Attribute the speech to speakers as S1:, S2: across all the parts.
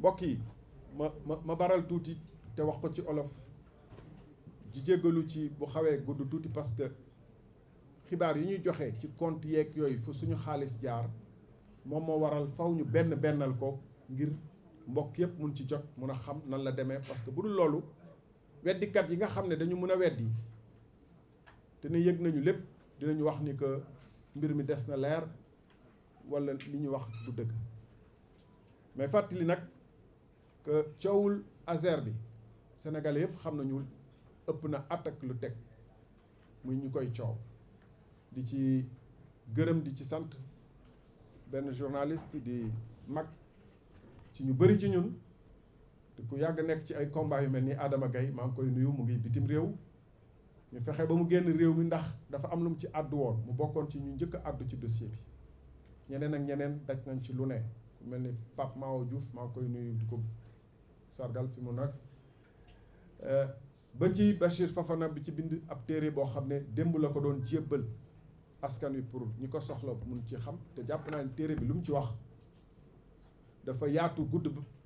S1: mbokk yi ma baral tuuti te wax ko ci olof di jéggalu ci bu xawee gudd tuuti parce que xibaar yi ñuy joxe ci compte yeeg yooyu fu suñu xaalis jaar moom moo waral faw ñu bennal ko ngir mbokk yëpp mun ci jot mun a xam nan la demee parce que bu dul loolu weddikat yi nga xam ne dañu mën a weddi te ne yëg nañu lépp dinañu wax ni que mbir mi des na leer walla li ñu wax du dëgg mais fàttali nag que coowul Azer bi sénégalais yëpp xam nañu ëpp na at ak lu teg muy ñu koy coow di ci gërëm di ci sant benn journaliste di mag ci ñu bëri ci ñun te ku yàgg nekk ci ay combat yu mel ni Adama Gaye maa ngi koy nuyu mu ngi bitim réew ñu fexe ba mu génn réew mi ndax dafa am lu mu ci àddu woon mu bokkoon ci ñu njëkk a àddu ci dossier bi ñeneen ak ñeneen daj nañ ci lu ne ku mel ni Pape Mao Diouf maa ngi koy nuyu di ko sargal fi mu nag ba ci Bachir Fafana bi ci bind ab téere boo xam ne démb la ko doon jébbal askan wi pour ñi ko soxla mun ci xam te jàpp naa ne téere bi lu mu ci wax dafa yaatu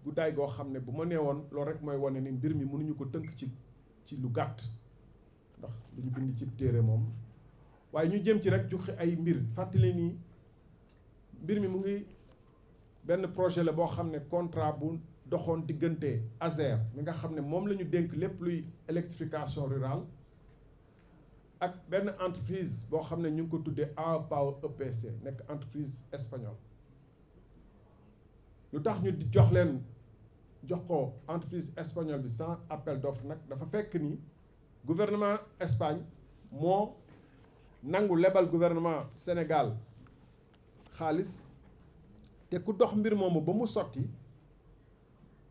S1: guddaay goo xam ne bu ma nee woon loolu rek mooy wane ni mbir mi mënuñu ko tënk ci lu gàtt ndax lu ñu bind ci téere moom waaye ñu jëm ci rek juxi ay mbir fàttali nii mbir mi mu ngi benn projet la boo xam ne contrat bu doxoon diggante Azer mi nga xam ne moom la ñu dénk lépp luy électrification rurale ak benn entreprise boo xam ne ñu ngi ko tuddee AEPAO EPC nekk entreprise espagnole lu tax ñu jox ko entreprise espagnole bi sans appel d'offre nag dafa fekk ni gouvernement Espagne moo nangu lebal gouvernement Sénégal xaalis te ku dox mbir moomu ba mu sotti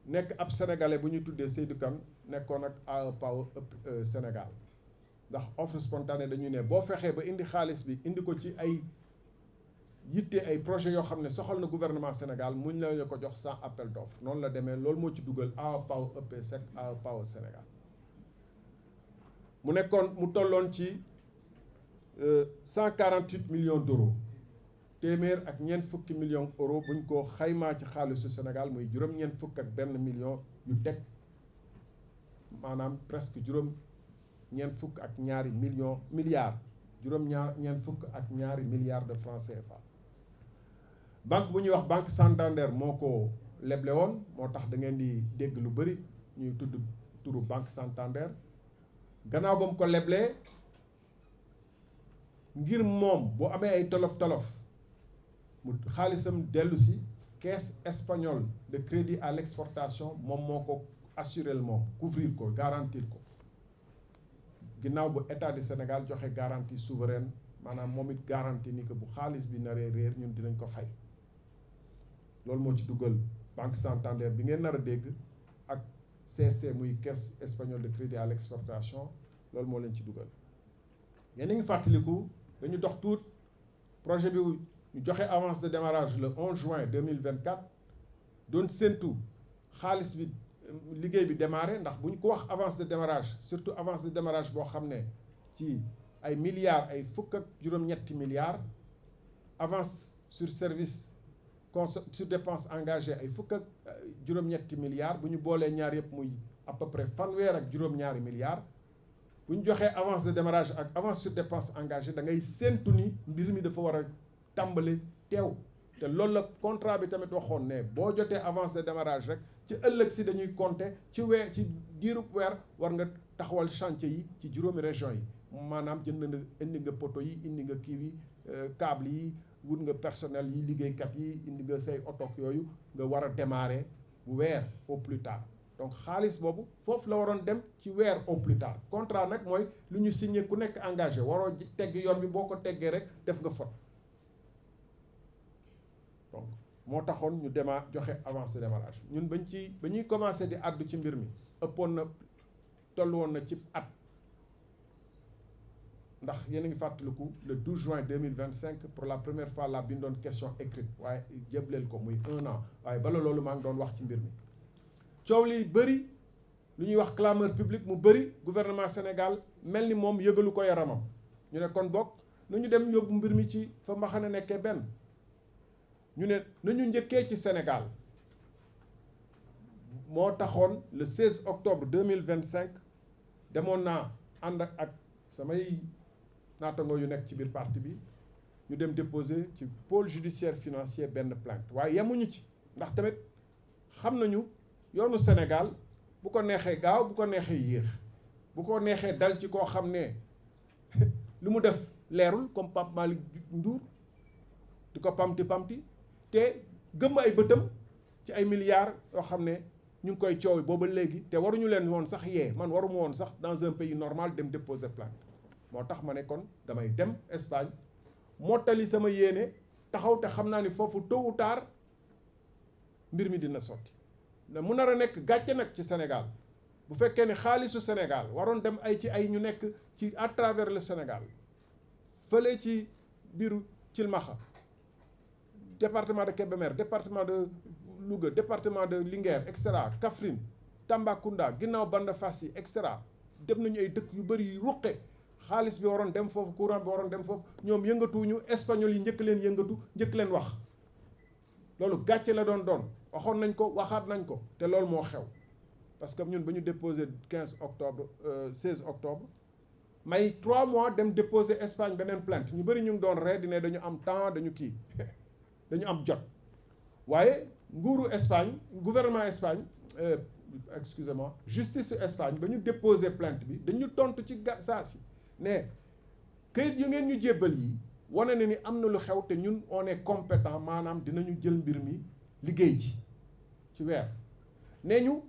S1: nekk ab sénégalais bu ñuy tuddee Seydou Kane nekkoon ak AEPAO Sénégal ndax offre spontanée dañuy ne boo fexee ba indi xaalis bi indi ko ci ay yitte ay projet yoo xam ne soxal na gouvernement Sénégal muñ la ko jox sans appel d'offre noonu la demee loolu moo ci dugal AEPAO EPC AEPAO Sénégal mu nekkoon mu tolloon ci 148 millions d'euros téeméer ak ñeent fukki millions euros buñ ko xaymaa ci xaalisu Sénégal muy juróom-ñeent fukk ak benn million yu teg maanaam presque juróom-ñeent fukk ak ñaari milliards juróom-ñeent fukk ak ñaari milliards de francs CFA. banque bu ñuy wax banque Santander moo ko leble woon moo tax da ngeen di dégg lu bëri ñuy tudd turu banque Santander gannaaw ba mu ko leblee ngir moom boo amee ay tolof-tolof mu xaalisam dellu si caisse espagnole de crédit à l'exportation moom moo ko assuré moom couvrir ko garantir ko ginnaaw bu état du Sénégal joxe garantie souveraine maanaam moom it garantie ni que bu xaalis bi naree réer ñun dinañ ko fay loolu moo ci dugal banque Santander bi ngeen nar a dégg ak CC muy caisse espagnole de crédit à l'exportation loolu moo leen ci dugal yéen a ngi fàttaliku dañu dox tuut projet bi ñu joxe avance de démarrage le 11 juin 2024 doon séntu xaalis bi liggéey bi démarré ndax bu ñu ko wax avance de démarrage surtout avance de démarrage boo xam ne ci ay milliards ay fukk ak juróom-ñetti milliards avance sur service sur dépense engagée ay fukk ak juróom-ñetti milliards bu ñu boolee ñaar yëpp muy à peu près fanweer ak juróom-ñaari milliards bu ñu joxee avance de démarrage ak avance sur dépense engagée da ngay séntu ni mbir mi dafa war a tàmbali teew te loolu la contrat bi tamit waxoon ne boo jotee avance de démarrage rek ci ëllëg si dañuy compter ci diirub weer war nga taxawal chantier yi ci juróomi région yi maanaam jënd nga indi nga poto yi indi nga kii yi câble yi wut nga personnel yi liggéeykat yi indi nga say oto yooyu nga war a démarrer weer au plus tard donc xaalis boobu foofu la waroon dem ci weer au plus tard contrat nag mooy lu ñu signé ku nekk engagé waroo tegg yoon bi boo ko teggee rek def nga faute donc moo taxoon ñu joxe avance de démarrage ñun ba ñuy commencé di àddu ci mbir mi ëppoon na tollu woon na ci at ndax yéen a ngi fàttaliku le 12 juin 2025 pour la première fois la bindoon question écrite waaye jébleel ko muy 1 an waaye bala loolu maa ngi doon wax ci mbir mi coow li bëri lu ñuy wax clameur publique mu bëri gouvernement Sénégal mel ni moom yëgalu ko yaramam ñu ne kon bokk nañu dem yóbbu mbir mi ci fa mbaxane nekkee benn ñu ne nañu njëkkee ci Sénégal moo taxoon le 16 octobre 2025 demoon naa ànd ak samay naatangoo yu nekk ci biir parti bi ñu dem déposer ci pôle judiciaire financier benn plainte waaye yemuñu ci ndax tamit xam nañu yoonu Sénégal bu ko neexee gaaw bu ko neexee yéex bu ko neexee dal ci koo xam ne lu mu def leerul comme Pape Malick Ndour di ko pamti te gëmm ay bëtam ci ay milliards yoo xam ne ñu ngi koy coow booba léegi te waruñu leen woon sax yee man waruma woon sax dans un pays normal dem déposer plainte moo tax ma ne kon damay dem Espagne mottali sama yéene taxaw te xam naa ni foofu tôt ou tard mbir mi dina sotti mu nar a nekk gàcce nag ci Sénégal bu fekkee ne xaalisu Sénégal waroon dem ay ñu nekk ci à travers le Sénégal fële ci biiru Cilmaxa département de Kébémer département de Louga département de Linguère et cetera Kaffrine Tambacounda ginnaaw Banda Fassi et cetera dem nañu ay dëkk yu bëri yu ruqe xaalis bi waroon dem foofu courant bi waroon dem foofu ñoom yëngatuwuñu espagnol yi njëkk leen yëngatu njëkk leen wax loolu gàcce la doon waxoon nañ ko waxaat nañ ko te loolu moo xew parce que ñun ba ñu déposé 15 octobre 16 octobre may 3 mois dem déposé Espagne beneen plainte ñu bëri ñu ngi doon ree di ne dañu am temps dañu kii dañu am jot waaye nguuru Espagne gouvernement Espagne excusez-moi justice Espagne ba ñu déposé plainte bi dañu tontu ci saa si ne këyit yu ngeen ñu jébbal yi wane na ni am na lu xew te ñun on est compétent maanaam dinañu jël mbir mi liggéey ci weer nee ñu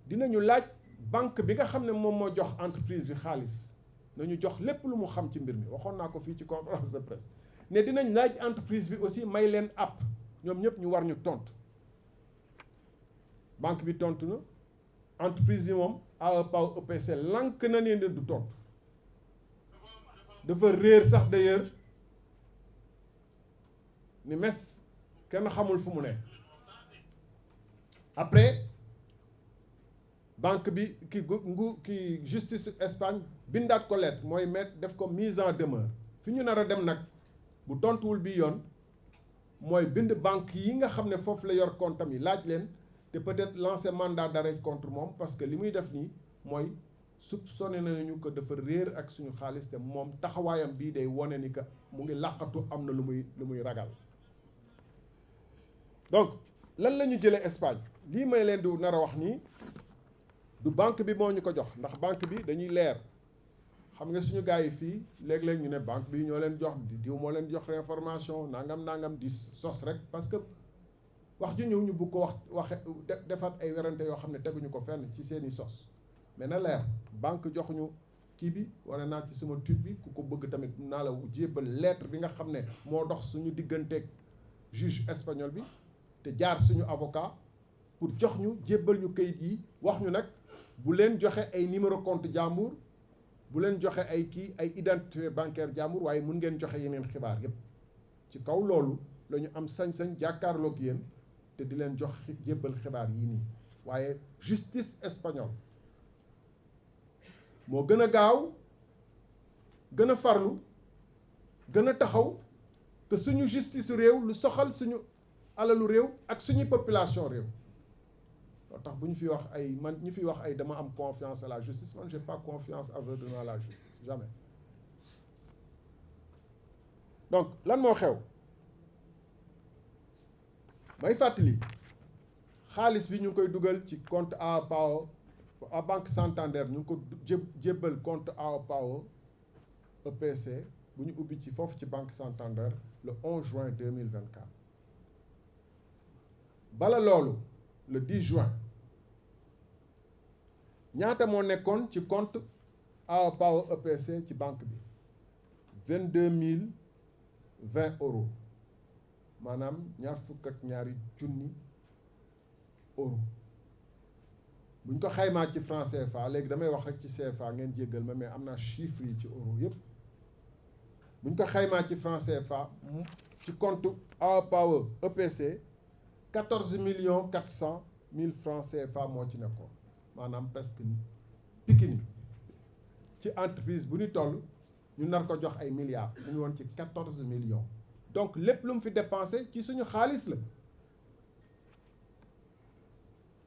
S1: dinañu laaj banque bi nga xam ne moom moo jox entreprise bi xaalis nañu jox lépp lu mu xam ci mbir mi waxoon naa ko fii ci conférence de presse ne dinañ laaj entreprise bi aussi may leen app ñoom ñëpp ñu war ñu tontu banque bi tontu na entreprise bi moom AEPAO EPC lank na ne du tontu dafa réer sax d'ailleurs ni mes kenn xamul fu mu ne après banque bi ki justice Espagne bindaat ko lettre mooy mettre def ko mise en demeure fi ñu nar a dem nag bu tontuwul bi yoon mooy bind banque yi nga xam ne foofu la yor compte yi laaj leen te peut-être lancer mandat d'arrêt contre moom parce que li muy def nii mooy soupçonné nañu ko dafa réer ak suñu xaalis te moom taxawaayam bii day wone ni que mu ngi làqatu am na lu muy ragal donc lan la ñu jëlee Espagne lii may leen di nar a wax nii du banque bi moo ñu ko jox ndax banque bi dañuy leer xam nga suñu gars yi fii léeg-léeg ñu ne banque bi ñoo leen jox diw moo leen jox information nangam di sos rek parce que wax ju ñëw ñu bëgg ko waxe defaat ay werante yoo xam ne teguñu ko fenn ci seeni sos mais na leer banque joxuñu kii bi wane naa ci sama tweet bi ku ko bëgg tamit naa la jébbal lettre bi nga xam ne moo dox suñu digganteeg juge espagnol bi te jaar suñu avocat pour jox ñu jébbal ñu kayit yi wax ñu nag bu leen joxe ay numéro compte jàmbur bu leen joxe ay ay identité bancaire jàmbur waaye mun ngeen joxe yeneen xibaar yépp ci kaw loolu la ñu am sañ-sañ jàkkaarloog yéen te di leen jox jébbal xibaar yii nii waaye justice espagnole moo gën a gaaw gën a farlu gën a taxaw que suñu justice réew lu soxal suñu alalu réew ak suñu population réew loo tax bu ñu fi wax ay man ñu fi wax ay dama am confiance à la justice man j'ai pas confiance aveuglément à la justice jamais donc lan moo xew may fàttali xaalis bi ñu ngi koy dugal ci compte AEPAO à Banque Santander ñu ngi ko jébbal compte AEPAO EPC bu ñu ubbi ci foofu ci Banque Santander le 11 juin 2024 bala loolu le 10 juin ñaata moo nekkoon ci compte AEPAO EPC ci banque bi 22 020 euros maanaam ñaar fukk ak ñaari junni euro buñ ko xaymaa ci franc CFA léegi damay wax rek ci CFA ngeen jéggal ma mais am naa chiffres yi ci euro yépp buñ ko xaymaa ci franc CFA ci compte AEPAO EPC 14 400 000 francs CFA moo ci nekkoon maanaam presque Pikini ci entreprise bu ñu toll ñu nar ko jox ay milliards mu ngi woon ci 14 millions donc lépp lu mu fi dépensé ci suñu xaalis la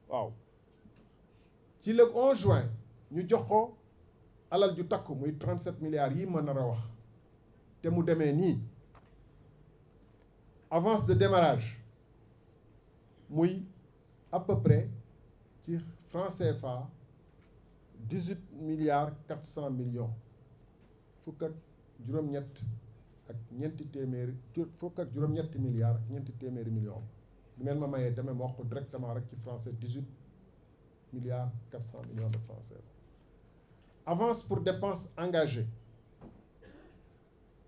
S1: waaw ci le 11 juin ñu jox ko alal ju takku muy 37 milliards yi ma nar a wax te mu demee nii avance de démarrage muy à peu près ci franc CFA 18 milliards 400 millions fukk ak juróom-ñett ak ñeenti téeméeri fukk ak juróom-ñetti milliards ak ñeenti téeméeri millions bu ngeen ma mayee tamit ma wax ko directement rek ci français 18 milliards 400 millions de francs CFA. Avance pour dépenses engagées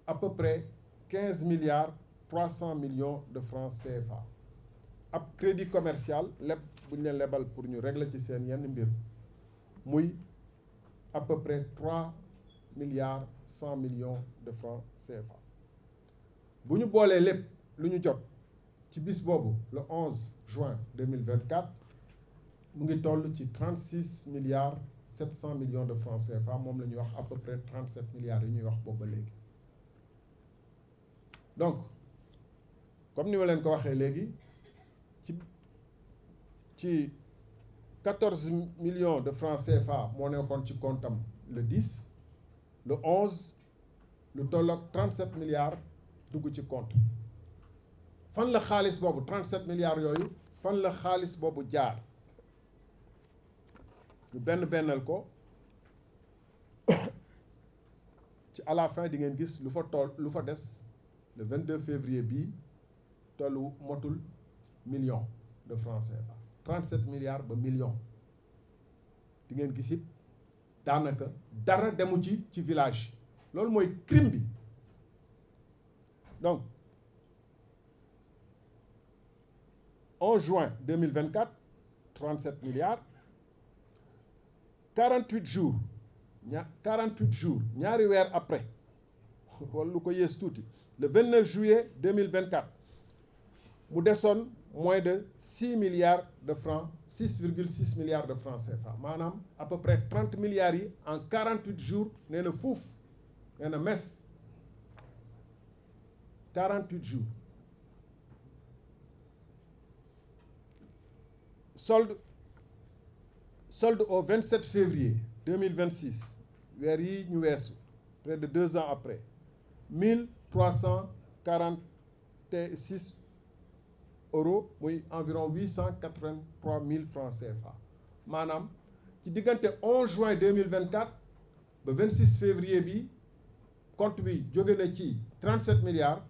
S1: à peu près 15 milliards 300 millions de francs CFA. ab crédit commercial leb bu ñu leen lebal pour ñu régler ci seen yenn mbir muy à peu près 3 milliards 100 millions de francs CFA. bu ñu boolee lépp lu ñu jot ci bis boobu le 11 juin 2024 mu ngi toll ci 36 milliards 700 millions de francs CFA moom la ñuy wax à peu près 37 milliards yi ñuy wax boobu ba léegi. donc comme ni ma leen ko waxee léegi ci 14 millions de francs CFA moo nekkoon ci comptam le 10 le 11 lu toll ak 37 milliards dugg ci compte fan la xaalis boobu 37 milliards yooyu fan la xaalis boobu jaar ñu bennal ko ci à la fin di ngeen gis lu fa des le 22 février bii tollu motul million de francs CFA 37 milliards ba million di ngeen gis it daanaka dara demu ci village loolu mooy crime bi. donc 11 juin 2024 37 milliards 48 jours 48 jours ñaari weer après wala lu ko yées tuuti le 29 juillet 2024 mu desoon moins de 6 milliards de francs 6,6 milliards de francs CFA maanaam à peu près 30 milliards yi en 48 jours nee na fuuf nee na mes 48 jours solde au 27 février 2026 weer yi ñu weesu près de 2 ans après 1346 euros muy environ 883 000 francs CFA maanaam ci diggante 11 juin 2024 ba 26 février bi compte bi jóge na ci 37 milliards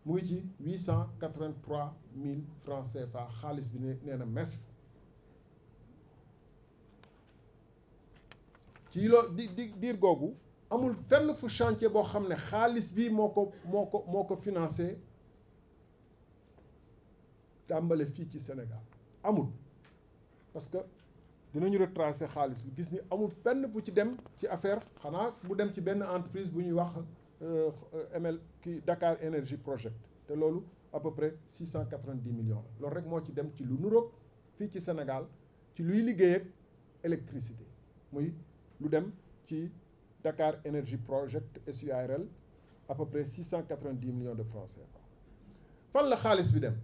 S1: mu ngi ci 883 000 francs CFA xaalis bi nee na mes ci loo di diir googu amul fenn fu chantier boo xam ne xaalis bi moo ko financé tàmbale fii ci Sénégal amul parce que dinañu retracer xaalis bi gis ni amul fenn bu ci dem ci affaire xanaa bu dem ci benn entreprise bu ñuy wax Dakar Energy Project te loolu à peu près 690 millions la loolu rek moo ci dem ci lu nuroog fii ci Sénégal ci luy liggéey ak électricité muy lu dem ci Dakar Energy Project SUARL à peu près 690 millions de francs CFA fan la xaalis bi dem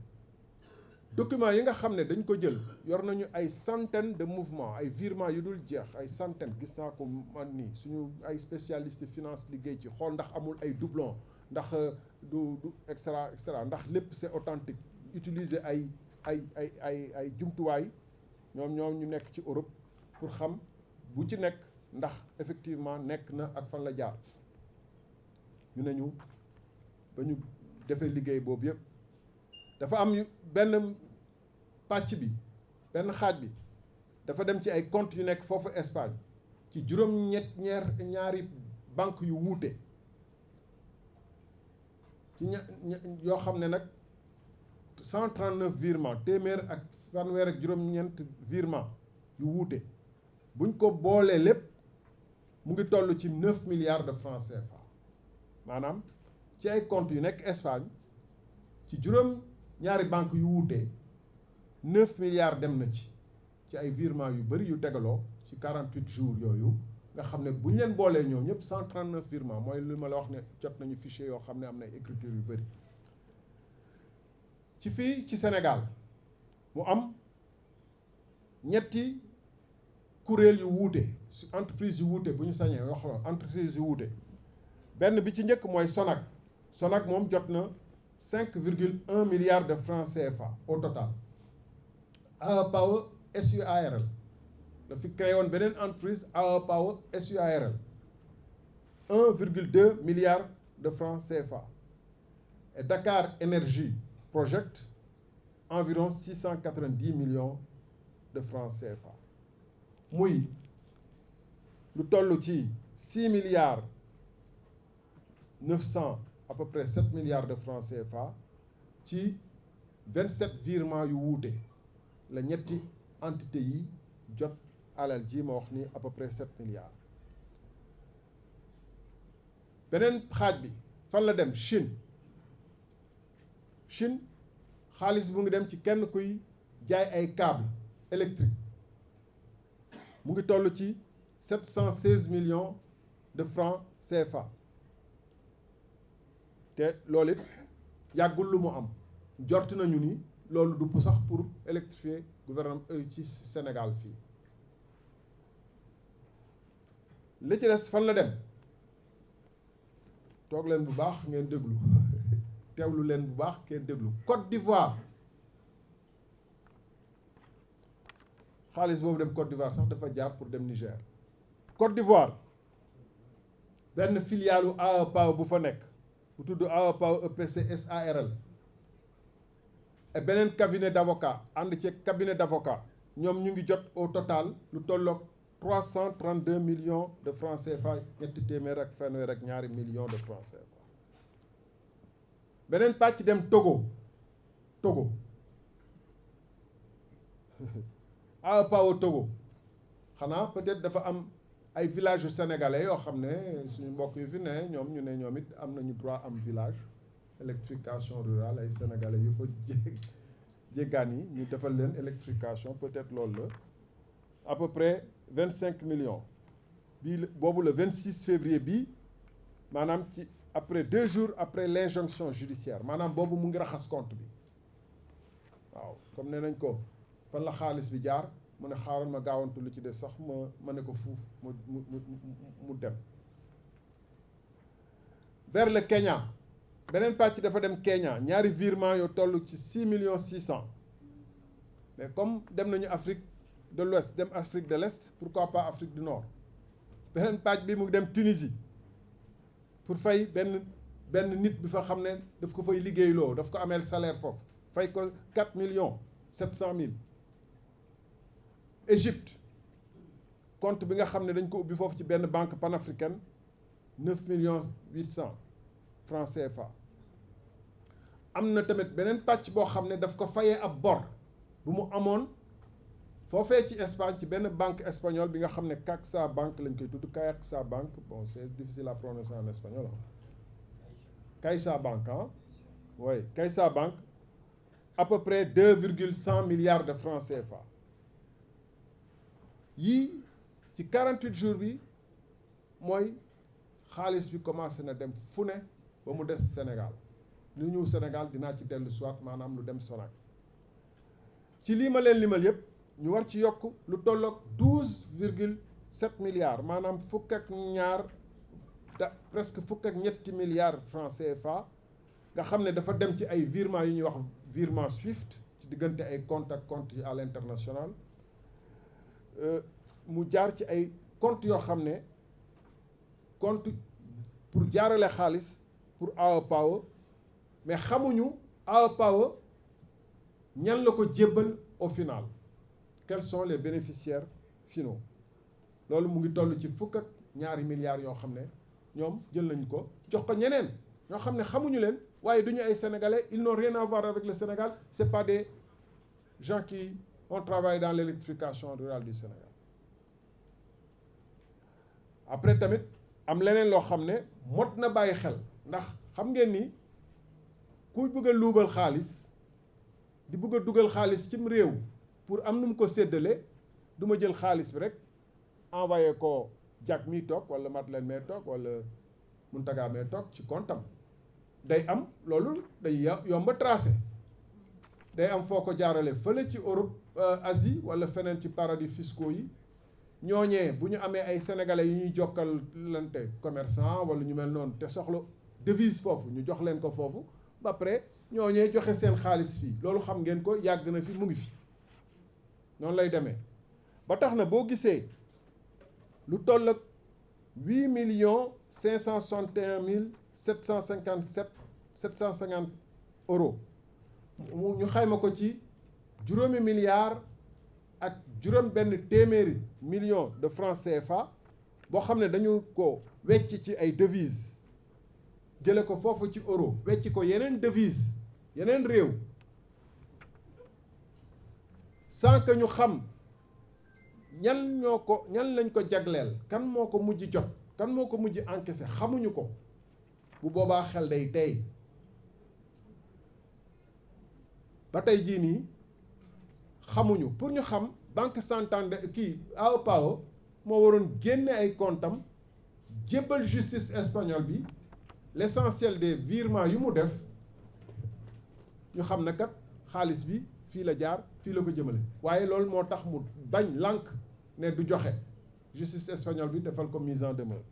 S1: document yi nga xam ne dañ ko jël yor nañu ay centaines de mouvements ay virements yu dul jeex ay centaines gis naa ko man nii suñu ay spécialistes finance liggéey ci xool ndax amul ay doublons ndax du extra ndax lépp c'est authentique utiliser ay jumtuwaay ñoom ñu nekk ci Europe pour xam bu ci nekk ndax effectivement nekk na ak fan la jaar ñu ne ñu ba ñu defee liggéey boobu yëpp dafa am benn pàcc bi benn xaaj bi dafa dem ci ay comptes yu nekk foofu Espagne ci ñaari banque yu wuute ci yoo xam ne nag 139 virements téeméer ak fanweer ak juróom-ñeent virements yu wuute buñ ko boolee lépp mu ngi toll ci 9 milliards de francs CFA maanaam ci ay comptes yu nekk Espagne ci ñaari banque yu wuute 9 milliards dem na ci ay virements yu bëri yu tegaloo ci 48 jours yooyu nga xam ne bu ñu leen boolee ñoom ñëpp 139 virements mooy li ma la wax ne jot nañu fichier yoo xam ne am na écriture yu bëri ci fii ci Sénégal mu am ñetti kuréel yu wuute entreprise yu wuute bu ñu sañee wax la entreprise yu wuute benn bi ci njëkk mooy Sonac moom jot na 5,1 milliards de francs CFA au total. AE Power SUARL dafi créé woon beneen entreprise AE Power SUARL 1,2 milliard de francs CFA et Dakar Energy Project environ 690 millions de francs CFA muy lu toll ci 6 milliards 900 à peu près 7 milliards de francs CFA ci 27 virements yu wuute la ñetti entité yi jot alal ji ma wax ni à peu près 7 milliards beneen xaaj bi fan la dem Chine xaalis bu ngi dem ci kenn kuy jaay ay câble électrique mu ngi toll ci 716 millions de francs CFA te loolu it yàggul lu mu am jort nañu ni loolu du sax pour électrifier gouvernement ci Sénégal fii li ci des fan la dem toog leen bu baax ngeen déglu teewlu leen bu baax ngeen déglu Côte d'Ivoire xaalis boobu dem Côte d'Ivoire sax dafa jaar pour dem Niger Côte d'Ivoire benn filialu AE Power bu fa nekk bu tudd AE Power EPC SARL et beneen cabinet d'avocat ànd ci cabinet d'avocat ñoom ñu ngi jot au total lu tolloog 332 millions de francs CFA ñetti téeméer ak fanweer ak ñaari millions de francs CFA beneen pàcc dem Togo AE Power Togo xanaa peut-être dafa am ay villages sénégalais yoo xam ne suñu mbokk yu fi ne ñoom it am nañu droit am village électrification rurale ay sénégalais yu fa jéggaan yi ñu defal leen électrification peut-être loolu la à peu près 25 millions bii boobu le 26 février bii maanaam ci après 2 jours après l'injonction judiciaire maanaam boobu mu ngi raxas compte bi waaw comme ne nañ ko fan la xaalis bi jaar mu ne xaaral ma gaawantu lu ci des sax ma ne ko fuuf mu dem vers le Kenya beneen pàcc dafa dem Kenya ñaari virement yoo toll ci 6 millions 600 mais comme dem nañu Afrique de l'Ouest dem Afrique de l'Est pourquoi pas Afrique du Nord beneen pàcc bi mu ngi dem Tunisie pour fay benn nit bi fa xam ne daf ko fay liggéeyloo daf ko ameel salaire foofu fay ko 4 millions 700 mille Égypte compte bi nga xam ne dañ ko ubbi foofu ci benn banque panafricaine 9 millions 800 francs CFA am na tamit beneen pàcc boo xam ne daf ko fayee ab bor bu mu amoon foofee ci Espagne ci benn banque espagnole bi nga xam ne Caixa Bank lañ koy tudd Caixa Bank bon c'est difficile à prononcer en espagnol Caixa Bank oui Caixa Bank à peu près 2,100 milliards de francs CFA yii ci 48 jours bi mooy xaalis bi commencé na dem fu ne ba mu des Sénégal lu ñëw Sénégal dinaa ci dellu soit maanaam lu dem Sonac ci lii ma leen limal yépp ñu war ci yokk lu tolloog 12,7 milliards maanaam presque fukk ak ñetti milliards francs CFA nga xam ne dafa dem ci ay virements yu ñuy wax virement SWIFT ci diggante ay compte ak compte yi à l'international mu jaar ci ay compte yoo xam ne compte pour jaarale xaalis pour AE Power mais xamuñu AE Power ñan la ko jébbal au final quels sont les bénéficiaires finaux loolu mu ngi toll ci fukk ak ñaari milliards yoo xam ne ñoom jël nañ ko jox ko ñeneen ñoo xam ne xamuñu leen waaye duñu ay sénégalais ils n'ont rien à voir avec le Sénégal c'est pas des gens qui ont travaillé dans l'électrification rurale du Sénégal après tamit am leneen loo xam ne mot na bàyyi xel ndax xam ngeen ni ku bëgg a luubal xaalis di bëgg a dugal xaalis cim réew pour am nu mu ko séddale du ma jël xaalis bi rek envoyé ko Jack mi toog wala Madeleine mee toog wala Muntaga mee toog ci comptam day am loolu day yomba tracé day am foo ko jaarale fële ci Europe Asie wala feneen ci paradis fiscaux yi ñooñee bu ñu amee ay sénégalais yu ñuy jokkalante commerçant wala ñu mel noonu te soxla devise foofu ñu jox leen ko foofu ba après ñooñee joxe seen xaalis fii loolu xam ngeen ko yàgg na fi mu ngi fi noonu lay demee ba tax na boo gisee lu toll ak 8 561 750 euros ñu xayma ko ci juróomi milliards ak juróom benn téeméeri millions de francs CFA boo xam ne dañu ko wecc ci ay devises jële ko foofu ci euro wecc ko yeneen devise yeneen réew sans que ñu xam ñan lañ ko jagleel kan moo ko mujj jot kan moo ko mujj encaissé xamuñu ko bu boobaa xel day tey ba tey jii nii xamuñu pour ñu xam Banque Santander AOPAO moo waroon génne ay comptam jébbal justice espagnole bi l'essentiel des virements yu mu def ñu xam ne kat xaalis bi fii la jaar fii la ko jëmale waaye loolu moo tax mu bañ lànk ne du joxe justice espagnole bi defal ko mise en demeure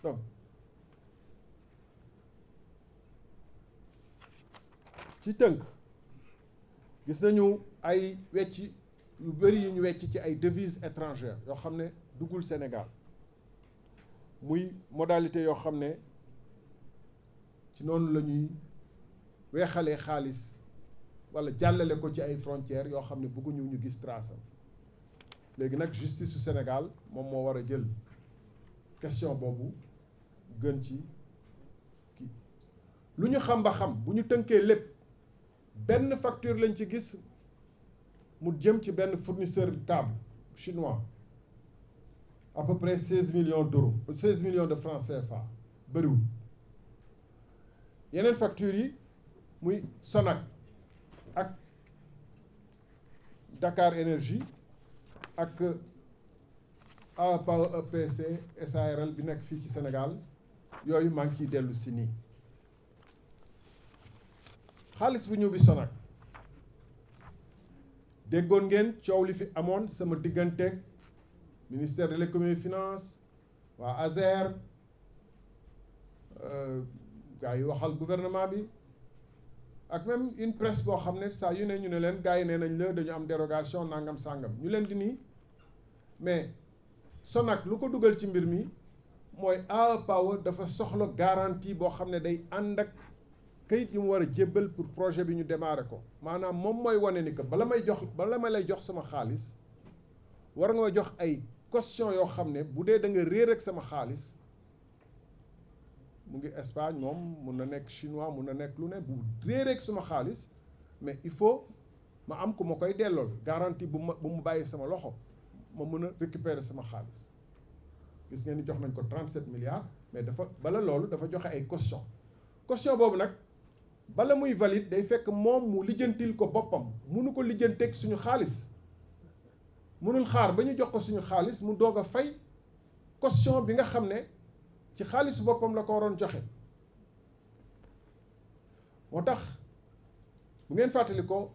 S1: donc ci tënk gis nañu ay wecc yu bëri yu ñu wecc ci ay devises étrangères yoo xam ne duggul Sénégal muy modalité yoo xam ne ci noonu la ñuy weexalee xaalis walla jàllale ko ci ay frontières yoo xam ne bëgguñu ñu gis trace am léegi nag justice su Sénégal moom moo war a jël question boobu gën ci kii lu ñu xam ba xam bu ñu tënkee lépp benn facture lañ ci gis mu jëm ci benn fournisseur câble chinois à peu près 16 millions d'euros 16 millions de francs CFA bëriwul yeneen factures yi muy Sonac ak Dakar Énergie ak AOPAO EPC SARL bi nekk fii ci Sénégal yooyu maa ngi ciy dellu si nii xaalis bu ñëw bi Sonac déggoon ngeen coow li fi amoon sama digganteeg ministère de l'économie et des finances waa ASER gars yi waxal gouvernement bi ak même une presse boo xam ne saa yu ne ñu ne leen gars yi nee nañ la dañu am dérogation nangam sangam ñu leen di nii mais Sonac lu ko dugal ci mbir mi mooy AOPAO dafa soxla garantie boo xam ne day ànd ak kayit yi mu war a jébbal pour projet bi ñu démarrer ko maanaam moom mooy wane ni que bala ma lay jox sama xaalis war nga ma jox ay caution yoo xam ne bu dee da nga réer ak sama xaalis mu ngi Espagne moom mun na nekk chinois mun na nekk lu ne bu réer ak sama xaalis mais il faut ma am ku ma koy dellool garantie bu mu bàyyi sama loxo ma mën a récupérer sama xaalis gis ngeen ni jox nañ ko 37 milliards mais bala loolu dafa joxe ay caution boobu nag bala muy valide day fekk moom mu lijjantil ko boppam munu ko lijjanteeg suñu xaalis munul xaar ba ñu jox ko suñu xaalis mu doog a fay caution bi nga xam ne ci xaalisu boppam la ko waroon joxe moo tax bu ngeen fàttali ko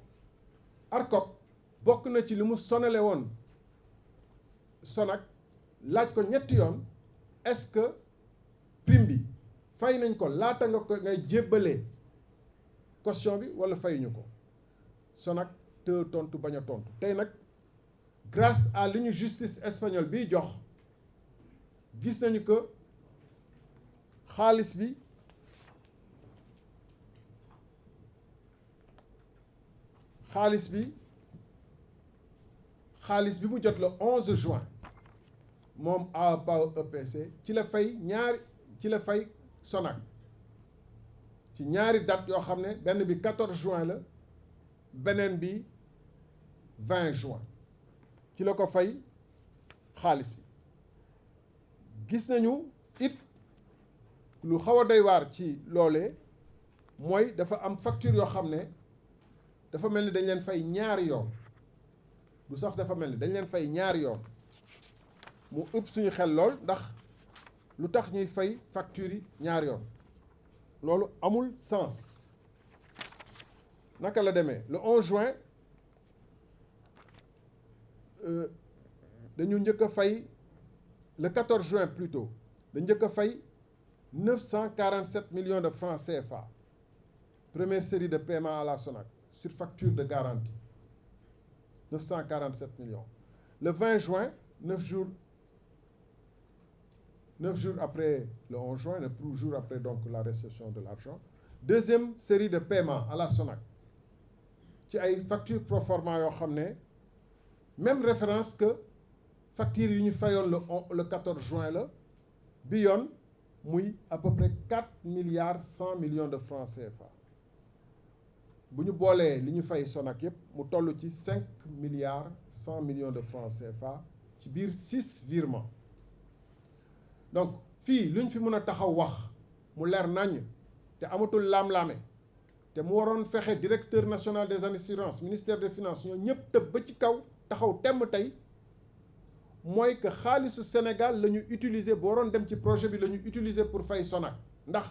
S1: ARCOP bokk na ci li mu sonale woon Sonac laaj ko ñetti yoon est-ce que prime bi fay nañ ko laata nga ko ngay jébbalee caution bi wala fayuñu ko Sonac te tontu bañ a tontu tey nag grâce à li ñu justice espagnole biy jox gis nañu que xaalis bi mu jot le 11 juin moom AOPAO EPC ci la fay Sonac ci ñaari date yoo xam ne benn bi 14 juin la beneen bi 20 juin ci la ko fay xaalis bi gis nañu it lu xaw a doy waar ci loolee mooy dafa am facture yoo xam ne dafa mel ni dañ leen fay ñaari yoon du sax dafa mel ni dañ leen fay ñaari yoon mu ëpp suñu xel lool ndax lu tax ñuy fay facture yi ñaari yoon loolu amul sens naka la demee le 11 juin dañu njëkk a fay le 14 juin plutôt dañu njëkk a fay 947 millions de francs CFA première série de paiement à la SONAC sur facture de garantie 947 millions. Le 20 juin 9 jours après le 11 juin 9 jours après donc la réception de l'argent deuxième série de paiement à la SONAC ci ay facture pro forma yoo xam ne même référence que facture yi ñu fayoon le 14 juin la bi yoon muy à peu près 4 milliards 100 millions de francs CFA bu ñu boolee li ñu fay SONAC yëpp mu toll ci 5 milliards 100 millions de francs CFA ci biir 6 virements donc fii lu ñu fi mën a taxaw wax mu leer naññ te amatul laam-laame te mu waroon fexe directeur national des assurances ministère des finances ñoo ñëpp tëb ba ci kaw taxaw temm tey mooy que xaalisu Sénégal la ñu utiliser bu waroon dem ci projet bi la ñu utiliser pour fay SONAC ndax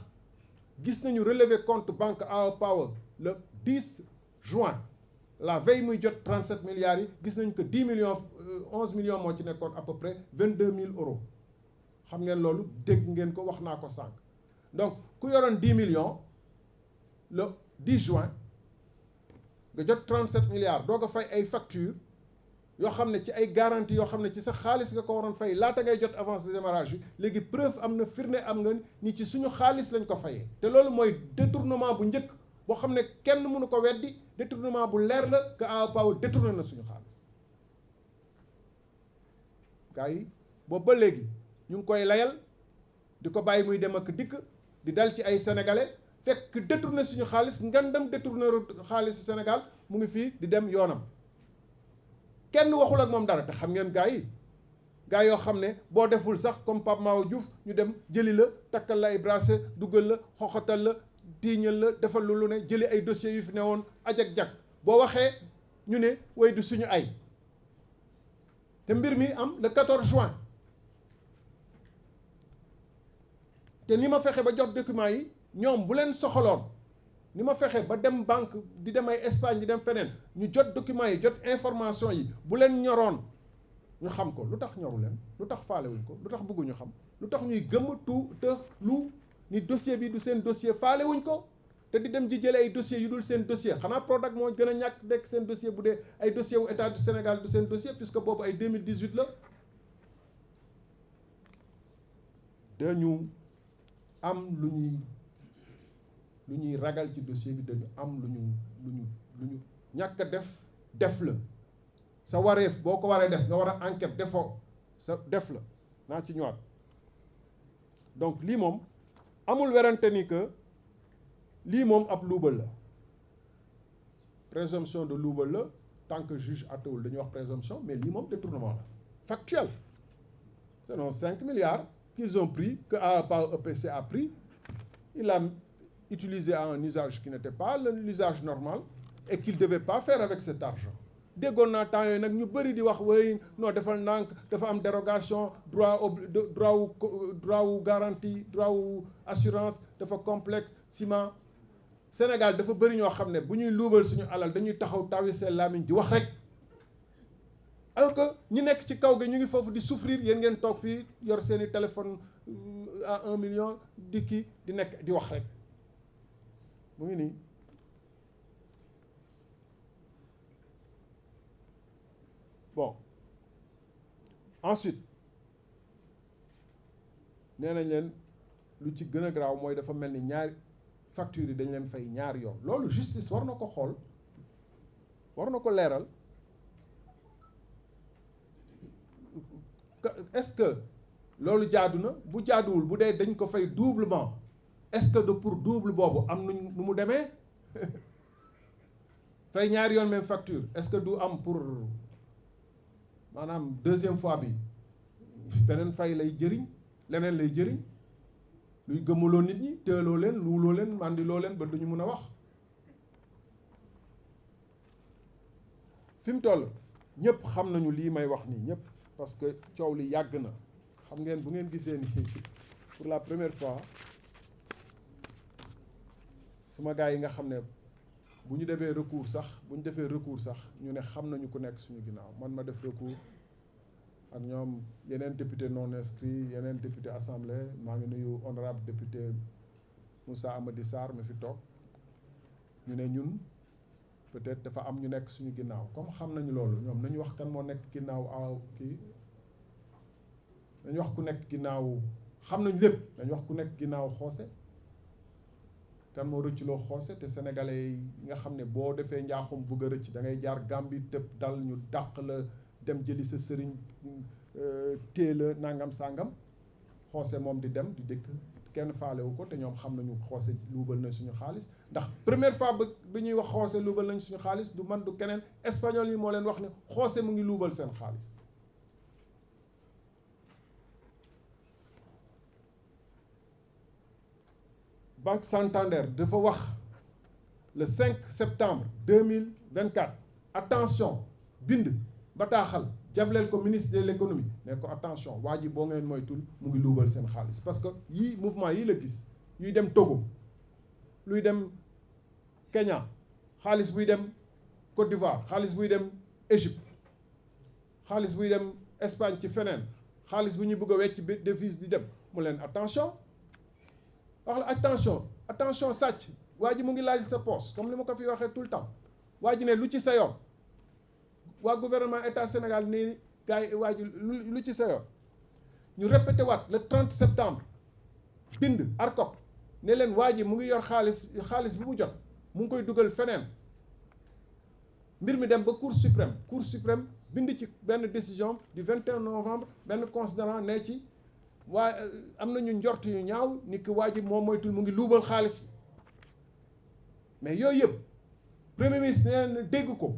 S1: gis nañu relevé compte banque AO Power le 10 juin la veille muy jot 37 milliards yi gis nañ que 10 millions 11 millions moo ci nekkoon à peu près 22 000 euros xam ngeen loolu dégg ngeen ko wax naa ko sànq donc ku yoroon 10 millions le 10 juin nga jot 37 milliards doo ko fay ay facture yoo xam ne ci ay garantie yoo xam ne ci sa xaalis nga ko waroon fay laata ngay jot avance de démarrage bi léegi preuve am na firnde am nga ni ci suñu xaalis lañ ko fayee te loolu mooy détournement bu njëkk boo xam ne kenn mënu ko weddi détournement bu leer la que AO Power détourné na suñu xaalis gars yi boobu ba léegi ñu ngi koy layal di ko bàyyi muy dem ak dikk di dal ci ay sénégalais fekk détourné suñu xaalis ngandam détourné xaalisu Sénégal mu ngi fii di dem yoonam kenn waxul ak moom dara te xam ngeen gars yoo xam ne boo deful sax comme Pape Mao Diouf ñu dem jëli la takkal la ay bracelet duggal la xoxatal la tiiñal la defal lu ne jëli ay dossiers yu fi ne woon ajak-jak boo waxee ñu ne way du suñu ay te mbir mi am le 14 juin te ni ma fexe ba jot documents yi ñoom bu leen soxaloon ni ma fexe ba dem banque di dem ay Espagne di dem feneen ñu jot documents yi jot information yi bu leen ñoroon ñu xam ko lu tax ñoru leen lu tax faalewuñ ko lu tax bëgguñu xam lu tax ñuy gëmmatu te lu ni dossier bi du seen dossier faalewuñ ko te di dem di jëlee ay dossiers yu dul seen dossier xanaa Prodac moo gën a ñàkk nekk seen dossier bu dee ay dossier wu état du Sénégal du seen dossier puisque boobu ay 2018 la dañu am lu ñuy ragal ci dossier bi dañu am lu ñu ñàkk a def la sa wareef boo ko waree def nga war a enquête defoo sa def la naa ci ñëwaat donc lii moom amul werante ni que lii moom ab luubal la présomption de luubal la tant que juge attewul dañuy wax présomption mais lii moom détournement la factuel sinon 5 milliards qu'ils ont pris que AO EPC a pris il a utilisé à un usage qui n'était pas l'usage normal et qu'il ne devait pas faire avec cet argent déggoon naa temps yooyu nag ñu bëri di wax way non defal ndànk dafa am dérogation droit wu garantie droit wu assurance dafa complexe ciment Sénégal dafa bëri ñoo xam ne bu ñuy luubal suñu alal dañuy taxaw tawi seen làmmiñ di wax rek alors que ñi nekk ci kaw gi ñu ngi foofu di souffrir yéen ngeen toog fii yor seeni téléphone à 1 million di kii di nekk di wax rek mu ngi nii bon ensuite nee nañ leen lu ci gën a garaaw mooy dafa mel ni ñaari factures yi dañ leen fay ñaari yoon loolu justice war na ko xool war na ko leeral est-ce que loolu jaadu na bu jaaduwul bu dee dañ ko fay doublement est-ce que de pour double boobu am nuñ nu mu demee fay ñaari yoon même facture est-ce que du am pour maanaam deuxième fois bi beneen fay lay jëriñ leneen lay jëriñ luy gëmmaloo nit ñi teeloo leen luuloo leen mandiloo leen ba duñu mën a wax fi mu toll ñëpp xam nañu lii may wax nii ñëpp parce que coow li yàgg na xam ngeen bu ngeen gisee ni pour la première fois suma gars yi nga xam ne bu ñu defee recours sax ñu ne xam nañu ku nekk suñu ginnaaw man ma def recours ak ñoom yeneen député non inscrit yeneen député assemblée maa ngi nuyu honorable député Moussa Amady Sarr mi fi toog ñu ne ñun peut-être dafa am ñu nekk suñu ginnaaw comme xam nañu loolu ñoom nañu wax kan moo nekk ginnaaw nañu wax ku nekk ginnaaw xam nañu lépp dañu wax ku nekk ginnaaw xoose kan moo rëccloo xoose te sénégalais yi nga xam ne boo defee njaaxum bugg a rëcc da ngay jaar Gambie tëb dal ñu dàq la dem jëli sa sëriñ téye la nangam sangam xoose moom di dem di dëkk kenn faalewu ko te ñoom xam nañu xoose luubal nañ suñu xaalis ndax première fois bi ñuy wax xoose luubal nañ suñu xaalis du man du keneen espagnol yi moo leen wax ne xoose mu ngi luubal seen xaalis Banque Santander dafa wax le 5 septembre 2024 attention bind bataaxal jableel ko ministre de l'économie ne ko attention waa ji boo ngeen moytul mu ngi luubal seen xaalis parce que yii mouvement yii la gis yuy dem Togo luy dem Kenya xaalis buy dem Côte d'Ivoire xaalis buy dem Égypte xaalis buy dem Espagne ci feneen xaalis bu ñuy bëgg a wecc bi devise di dem mu leen attention wax la attention sàcc waa ji mu ngi laaj sa poche comme ni ma ko fi waxee tout le temps waa ji ne lu ci sa yoon waa gouvernement état Sénégal nii gars yi waa ji lu ci sa yoon ñu répété waat le 30 septembre bind ARCOP ne leen waa ji mu ngi yor xaalis bi mu jot mu ngi koy dugal feneen mbir mi dem ba cour suprême bind ci benn décision du 21 novembre benn considérant ne ci waa am nañu njort yu ñaaw ni ki waa ji moom moytul mu ngi luubal xaalis bi mais yooyu yëpp premier ministre nee na dégg ko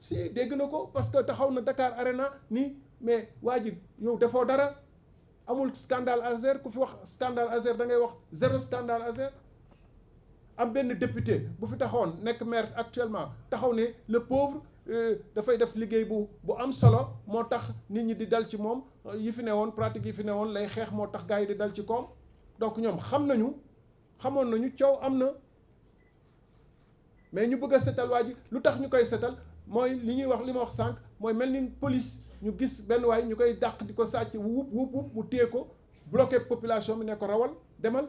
S1: si dégg na ko parce que taxaw na Dakar Arena ni mais waa ji yow defoo dara amul scandale Azer ku fi wax scandale Azer da ngay wax zéro scandale Azer am benn député bu fi taxawoon nekk maire actuellement taxaw ne le pauvre dafay def liggéey bu am solo moo tax nit ñi di dal ci moom yi fi ne woon pratique yi fi ne woon lay xeex moo tax gars yi di dal ci koom donc ñoom xamoon nañu coow am na mais ñu bëgg a setal waa ji lu tax ñu koy setal mooy li ma wax sànq mooy mel ni police ñu gis benn waay ñu koy dàq di ko sàcc wup mu téye ko bloqué population bi ne ko rawal demal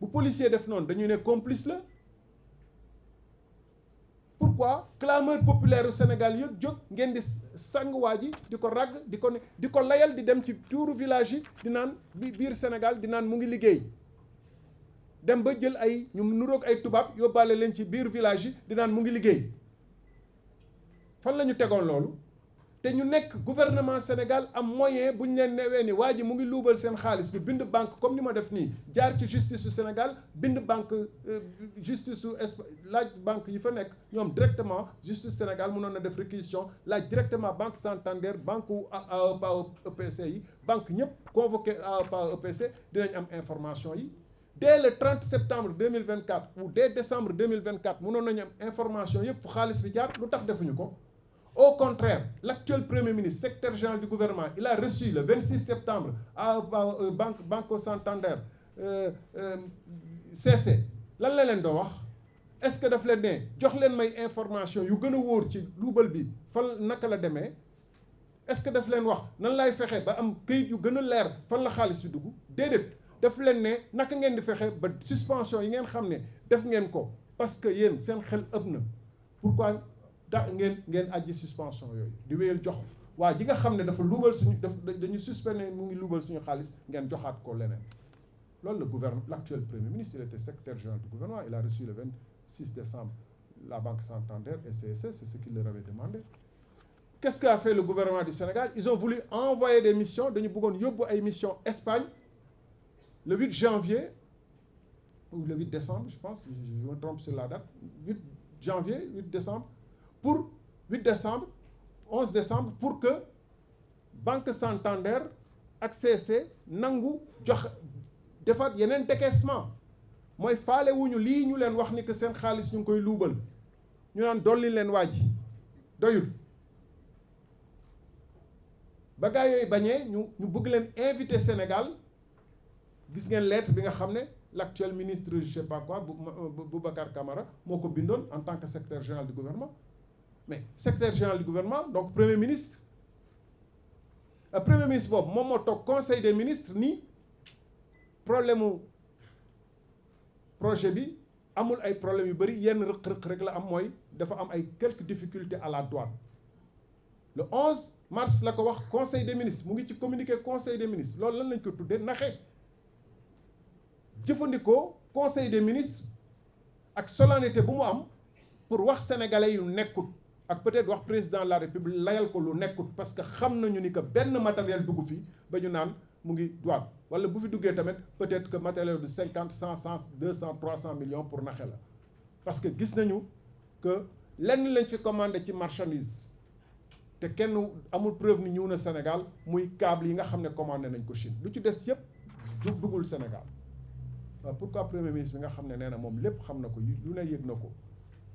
S1: bu policier def noonu dañuy ne complice la pourquoi clameur populaire u Sénégal yëpp jóg ngeen di sang waa ji di ko ragg di ko layal di dem ci tuuru village yi di naan biir Sénégal di naan mu ngi liggéey dem ba jël ay ñu nuroog ay tubaab yóbbaale leen ci biir village yi di naan mu ngi liggéey fan la ñu tegoon loolu te ñu nekk gouvernement Sénégal am moyen bu ñu leen newee ni waa ji mu ngi luubal seen xaalis ñu bind banque comme ni ma def nii jaar ci justice su Sénégal bind banque justice su laaj banque yi fa nekk ñoom directement justice Sénégal mënoon na def réquisition laaj directement banque Santander banque AEPA EPC yi banque ñëpp convoqué AEPA EPC dinañ am information yi dès le 30 septembre 2024 ou dès décembre 2024 mënoon nañu am information yëpp fu xaalis bi jaar lu tax defuñu ko. Au contraire, l'actuel Premier ministre, secrétaire général du gouvernement, il a reçu le 26 septembre à Banco Santander CC. lan la leen doo wax est-ce que daf leen ne jox leen may information yu gën a wóor ci luubal bi fan naka la demee est-ce que daf leen wax nan lay fexe ba am këyit yu gën a leer fan la xaalis bi dugg déedéet daf leen ne naka ngeen di fexe ba suspension yi ngeen xam ne def ngeen ko parce que yéen seen xel ëpp na pourquoi ngeen ajji suspension yooyu di wéyal jox waa ji nga xam ne dafa luubal dañu suspendre mu ngi luubal suñu xaalis ngeen joxaat ko leneen loolu le gouvernement l'actuel premier ministre il était secrétaire général du gouvernement il a reçu le 26 décembre la Banque Santander et CSC c'est ce qu'il leur avait demandé qu'est-ce qu'a fait le gouvernement du Sénégal ils ont voulu envoyer des missions dañu bëggoon yóbbu ay missions Espagne le 8 janvier ou le 8 décembre je pense je me trompe sur la date 8 janvier 8 décembre pour 8 décembre 11 décembre pour que Banque Santander ak CSC nangu jox defaat yeneen décaissement mooy faale wuñu lii ñu leen wax ni que seen xaalis ñu ngi koy luubal ñu naan dolli leen waa ji doyul ba gaa yooyu bañee ñu bëgg leen invité Sénégal gis ngeen lettre bi nga xam ne l'actuel ministre je sais pas quoi Boubacar Camara moo ko bindoon en tant que secrétaire général du gouvernement mais secrétaire général du gouvernement donc premier ministre boobu moom moo toog conseil des ministres ni problème mu projet bi amul ay problèmes yu bëri yenn rëq-rëq rek la am mooy dafa am ay quelques difficultés à la douane le 11 mars la ko wax conseil des ministres mu ngi ci communiqué conseil des ministres loolu lan lañ ko tuddee naxe jëfandikoo conseil des ministres ak solennité bu mu am pour wax sénégalais yu nekkut ak peut-être wax président de la république layal ko lu nekkut parce que xam nañu ni que benn matériel dugg fi ba ñu naan mu ngi douane wala bu fi duggee tamit peut-être que matériel de 50 100 200 300 millions pour naxe la parce que gis nañu que lenn lañ fi commandé ci marchandise te kenn amul preuve ni ñëw na Sénégal muy câble yi nga xam ne commandé nañ ko Chine lu ci des yëpp duggul Sénégal pourquoi premier ministre bi nga xam ne nee na moom lépp xam na ko lu ne yëg na ko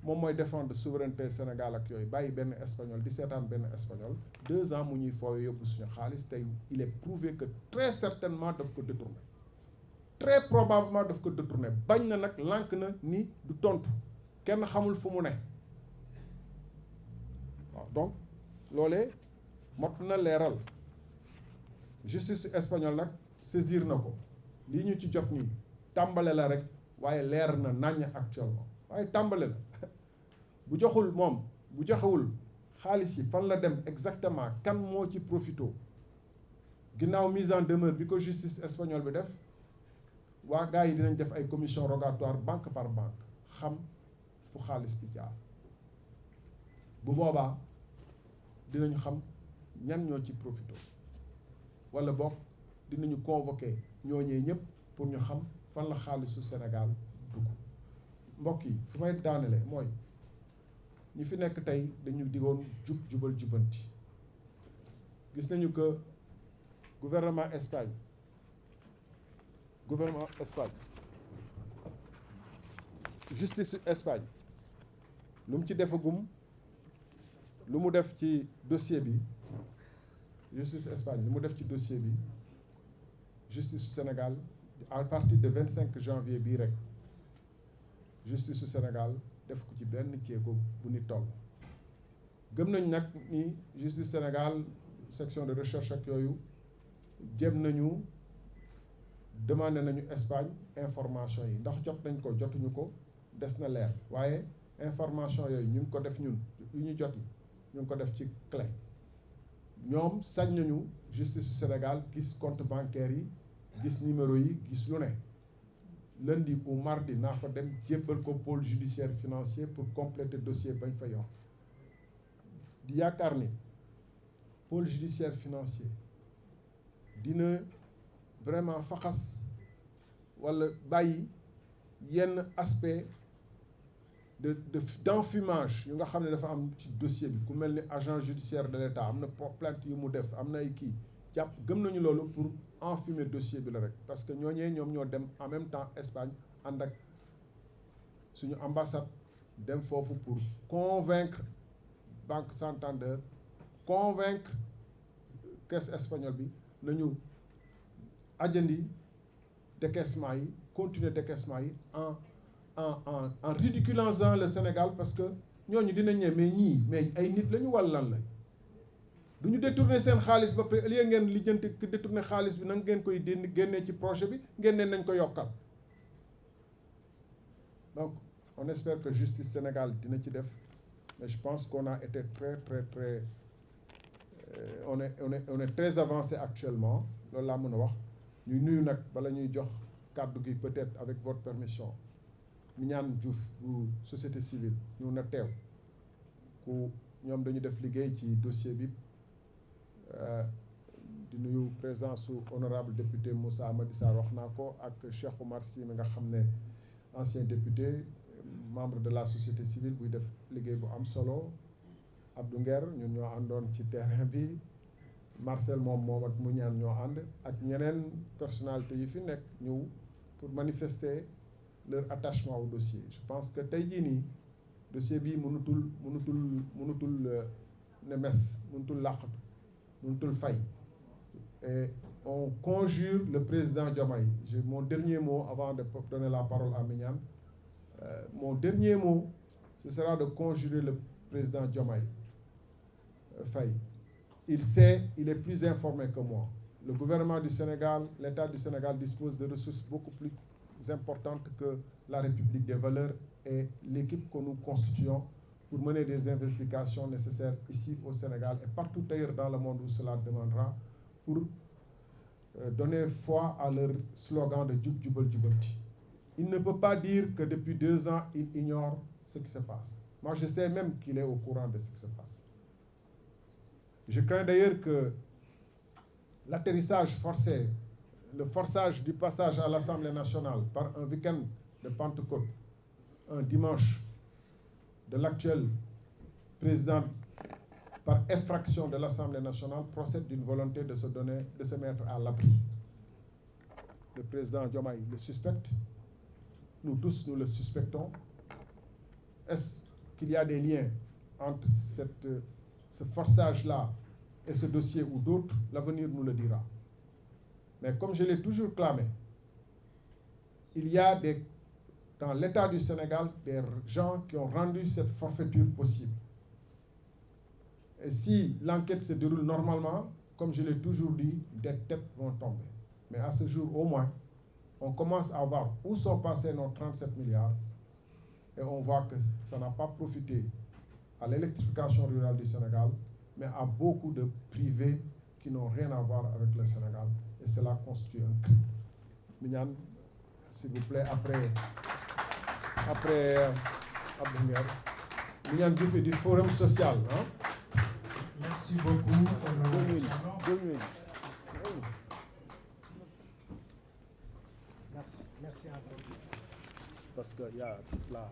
S1: moom mooy défendre souveraineté Sénégal ak yooyu bàyyi benn espagnol di seetaan benn espagnol 2 ans mu ñuy fooy yóbbu suñu xaalis tey il est prouvé que très certainement daf ko détourné très probablement daf ko détourné bañ na nag lànk na ni du tontu kenn xamul fu mu ne waaw donc loolee mot na leeral justice espagnole nag saisir na ko lii ñu ci jot nii tàmbale la rek waaye leer na naññ actuellement waaye tàmbale la bu joxul moom bu joxewul xaalis yi fan la dem exactement kan moo ci profito ginnaaw mise en demeure bi ko justice espagnole bi def waa gars yi dinañ def ay commission rogatoire banque par banque xam fu xaalis bi jaar bu boobaa dinañu xam ñan ñoo ci profito wala boog dinañu convoquer ñooñee ñëpp pour ñu xam fan la xaalisu Sénégal dugg mbokk yi fu may daanele mooy ñi fi nekk tey dañu digoon jubal jubanti gis nañu que gouvernement Espagne justice Espagne lu mu ci defagum lu mu def ci dossier bi justice Espagne lu mu def ci dossier bi justice Sénégal à partir de 25 janvier bii rek justice su Sénégal def ko ci benn jéego bu ni toll gëm nañ nag ni justice Sénégal section de recherche ak yooyu jéem nañu demandé nañu Espagne information yi ndax jot nañ ko jotuñu ko des na leer waaye information yooyu ñu ngi ko def ñun yu ñu jot yi ñu ngi ko def ci clé ñoom sañ nañu justice su Sénégal gis compte bancaire yi gis numéro yi gis lu ne lundi ou mardi naa fa dem jébbal ko pôle judiciaire financier pour compléter dossier bañ fa yor di yaakaar ni pôle judiciaire financier dina vraiment faxas wala bàyyi yenn aspect d'enfumage yu nga xam ne dafa am ci dossier bi ku mel ni agent judiciaire de l'État am na plainte yu mu def am na ay kii jàpp gëm nañu loolu pour enfumer dossier bi la rek parce que ñooñee ñoom ñoo dem en même temps Espagne ànd ak suñu ambassade dem foofu pour convaincre Banque Santander convaincre caisse espagnole bi nañu ajandi décaissement yi continuer décaissement yi en ridiculisant le Sénégal parce que ñooñu dinañ ne mais ñii mais ay nit lañu walla lan la du ñu détourner seen xaalis ba pare lieu ngeen lijjanti détourner xaalis bi nag ngeen koy génnee ci projet bi ngeen ne nañ ko yokkal donc on espère que justice Sénégal dina ci def mais je pense qu'on a été très on est très avancé actuellement loolu laa mën a wax ñuy nuyu nag bala ñuy jox kàddu gi peut-être avec votre permission Mignane Diouf bu société civile ñu na teew ku ñoom dañu def liggéey ci dossier bi di nuyu présence su honorable député Moussa Amady Sarr wax naa ko ak Cheikh Oumar Sy mi nga xam ne ancien député membre de la société civile buy def liggéey bu am solo Abdou Nguer ñun ñoo àndoon ci terrain bi Marcel moom ak Mignane ñoo ànd ak ñeneen personnalité yi fi nekk ñëw pour manifester leur attachement au dossier je pense que tey jii nii dossier bi mënutul ne mes mënutul làqatu mënutul fay et on conjure le président Diomaye. Mon dernier mot avant de donner la parole à Mignane, mon dernier mot, ce sera de conjurer le président Diomaye Faye. Il sait, il est plus informé que moi. Le gouvernement du Sénégal, l'État du Sénégal dispose de ressources beaucoup plus importantes que la République des valeurs et l'équipe que nous constituons pour mener des investigations nécessaires ici au Sénégal et partout ailleurs dans le monde où cela demandera pour donner foi à leur slogan de Djub Djubal Djubanti. Il ne peut pas dire que depuis 2 ans, il ignore ce qui se passe. Moi, je sais même qu'il est au courant de ce qui se passe. Je crains d'ailleurs que l'atterrissage forcé, le forçage du passage à l'Assemblée nationale par un week-end de Pentecôte, un dimanche, de l'actuel président par effraction de l'Assemblée nationale procède d'une volonté de se mettre à l'abri. Le président Diomaye le suspecte, nous tous nous le suspectons. Est-ce qu'il y a des liens entre ce forçage-là et ce dossier ou d'autres? L'avenir nous le dira. Mais comme je l'ai toujours clamé, il y a dans l'État du Sénégal des gens qui ont rendu cette forfaiture possible. Et si l'enquête se déroule normalement, comme je l'ai toujours dit, des têtes vont tomber. Mais à ce jour, au moins, on commence à voir où sont passés nos 37 milliards et on voit que ça n'a pas profité à l'électrification rurale du Sénégal, mais à beaucoup de privés qui n'ont rien à voir avec le Sénégal. Et cela constitue un crime. Mignane, s'il vous plaît, après Abdounger. Mignane Diouf du Forum social. Hein?
S2: Merci beaucoup.
S1: 2 minutes.
S2: Merci à vous.
S1: Parce qu'il y a toute la...